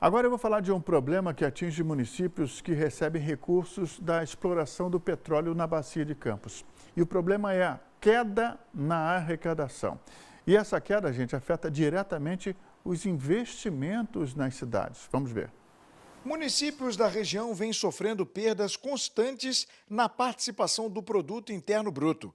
Agora eu vou falar de um problema que atinge municípios que recebem recursos da exploração do petróleo na Bacia de Campos. E o problema é a queda na arrecadação. E essa queda, gente, afeta diretamente os investimentos nas cidades. Vamos ver. Municípios da região vêm sofrendo perdas constantes na participação do Produto Interno Bruto.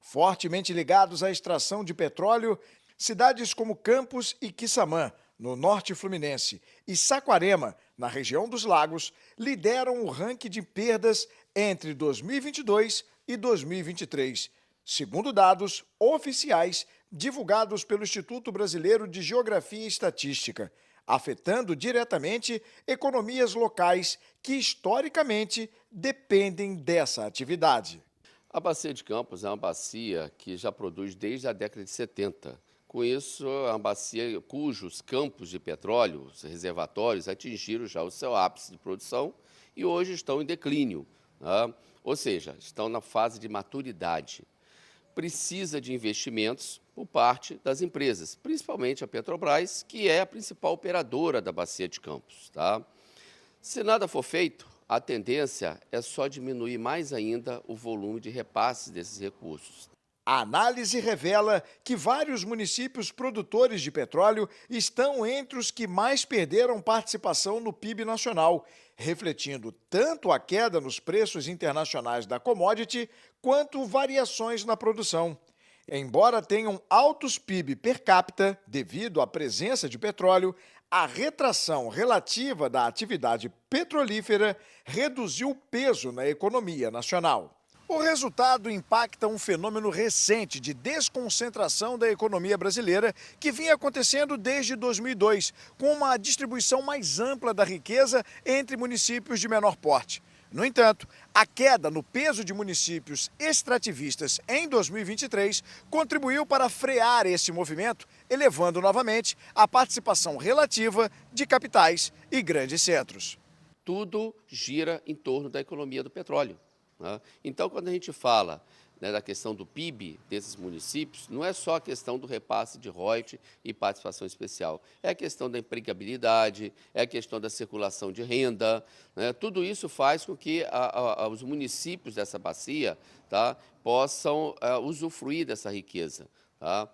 Fortemente ligados à extração de petróleo, cidades como Campos e Quissamã, no norte fluminense, e Saquarema, na região dos Lagos, lideram o ranking de perdas entre 2022 e 2023, segundo dados oficiais divulgados pelo Instituto Brasileiro de Geografia e Estatística, afetando diretamente economias locais que, historicamente, dependem dessa atividade. A Bacia de Campos é uma bacia que já produz desde a década de 70. Com isso, é uma bacia cujos campos de petróleo, os reservatórios, atingiram já o seu ápice de produção e hoje estão em declínio, né? Ou seja, estão na fase de maturidade. Precisa de investimentos por parte das empresas, principalmente a Petrobras, que é a principal operadora da Bacia de Campos, tá? Se nada for feito, a tendência é só diminuir mais ainda o volume de repasses desses recursos. A análise revela que vários municípios produtores de petróleo estão entre os que mais perderam participação no PIB nacional, refletindo tanto a queda nos preços internacionais da commodity quanto variações na produção. Embora tenham altos PIB per capita devido à presença de petróleo, a retração relativa da atividade petrolífera reduziu o peso na economia nacional. O resultado impacta um fenômeno recente de desconcentração da economia brasileira que vinha acontecendo desde 2002, com uma distribuição mais ampla da riqueza entre municípios de menor porte. No entanto, a queda no peso de municípios extrativistas em 2023 contribuiu para frear esse movimento, elevando novamente a participação relativa de capitais e grandes centros. Tudo gira em torno da economia do petróleo, né? Então, quando a gente fala, né, da questão do PIB desses municípios, não é só a questão do repasse de royalties e participação especial, é a questão da empregabilidade, é a questão da circulação de renda, né? Tudo isso faz com que os municípios dessa bacia, tá, possam usufruir dessa riqueza, tá?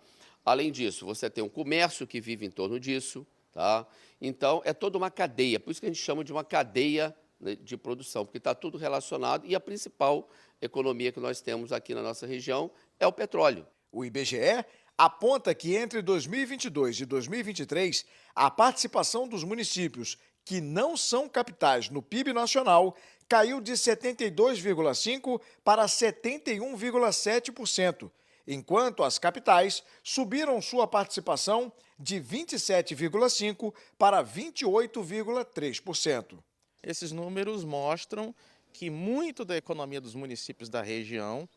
Além disso, você tem um comércio que vive em torno disso, tá? Então, é toda uma cadeia, por isso que a gente chama de uma cadeia, né, de produção, porque está tudo relacionado e a principal economia que nós temos aqui na nossa região é o petróleo. O IBGE aponta que entre 2022 e 2023, a participação dos municípios que não são capitais no PIB nacional caiu de 72,5% para 71,7%, enquanto as capitais subiram sua participação de 27,5% para 28,3%. Esses números mostram que muito da economia dos municípios da região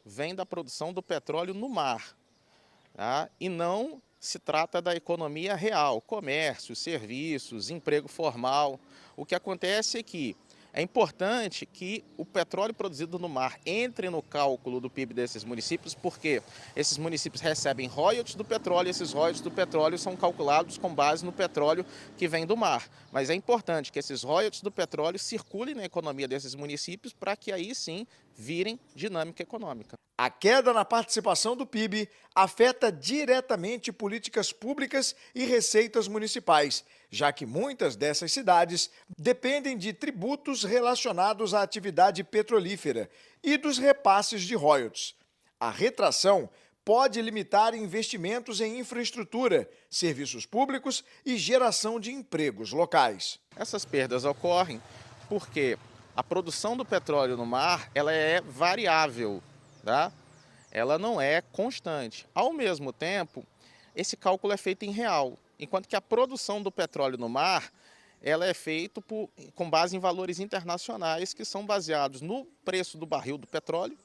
vem da produção do petróleo no mar, tá? E não se trata da economia real, comércio, serviços, emprego formal. O que acontece é que é importante que o petróleo produzido no mar entre no cálculo do PIB desses municípios, porque esses municípios recebem royalties do petróleo e esses royalties do petróleo são calculados com base no petróleo que vem do mar. Mas é importante que esses royalties do petróleo circulem na economia desses municípios para que aí sim virem dinâmica econômica. A queda na participação do PIB afeta diretamente políticas públicas e receitas municipais, já que muitas dessas cidades dependem de tributos relacionados à atividade petrolífera e dos repasses de royalties. A retração pode limitar investimentos em infraestrutura, serviços públicos e geração de empregos locais. Essas perdas ocorrem porque a produção do petróleo no mar ela é variável, tá? Ela não é constante. Ao mesmo tempo, esse cálculo é feito em real, enquanto que a produção do petróleo no mar ela é feita com base em valores internacionais que são baseados no preço do barril do petróleo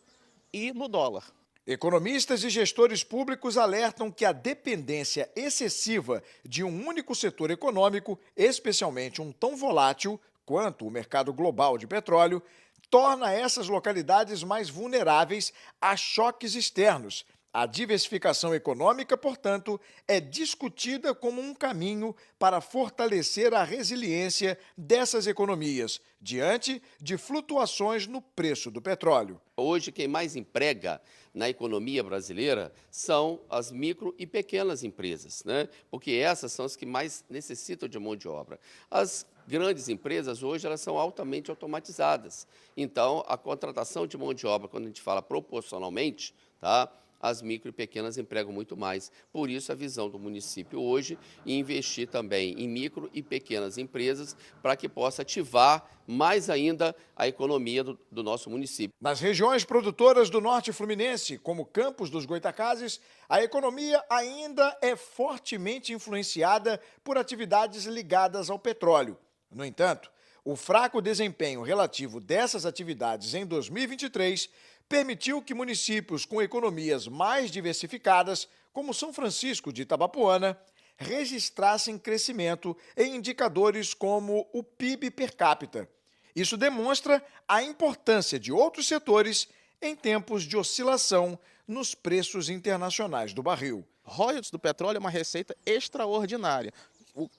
e no dólar. Economistas e gestores públicos alertam que a dependência excessiva de um único setor econômico, especialmente um tão volátil quanto o mercado global de petróleo, torna essas localidades mais vulneráveis a choques externos, A diversificação econômica, portanto, é discutida como um caminho para fortalecer a resiliência dessas economias diante de flutuações no preço do petróleo. Hoje, quem mais emprega na economia brasileira são as micro e pequenas empresas, né? Porque essas são as que mais necessitam de mão de obra. As grandes empresas hoje elas são altamente automatizadas. Então, a contratação de mão de obra, quando a gente fala proporcionalmente, tá? As micro e pequenas empregam muito mais. Por isso, a visão do município hoje em investir também em micro e pequenas empresas para que possa ativar mais ainda a economia do nosso município. Nas regiões produtoras do norte fluminense, como Campos dos Goitacazes, a economia ainda é fortemente influenciada por atividades ligadas ao petróleo. No entanto, o fraco desempenho relativo dessas atividades em 2023 permitiu que municípios com economias mais diversificadas, como São Francisco de Itabapoana, registrassem crescimento em indicadores como o PIB per capita. Isso demonstra a importância de outros setores em tempos de oscilação nos preços internacionais do barril. Royalties do petróleo é uma receita extraordinária.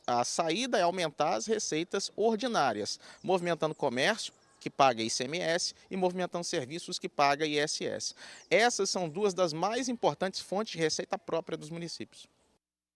A saída é aumentar as receitas ordinárias, movimentando comércio, que paga ICMS, e movimentando serviços que paga ISS. Essas são duas das mais importantes fontes de receita própria dos municípios.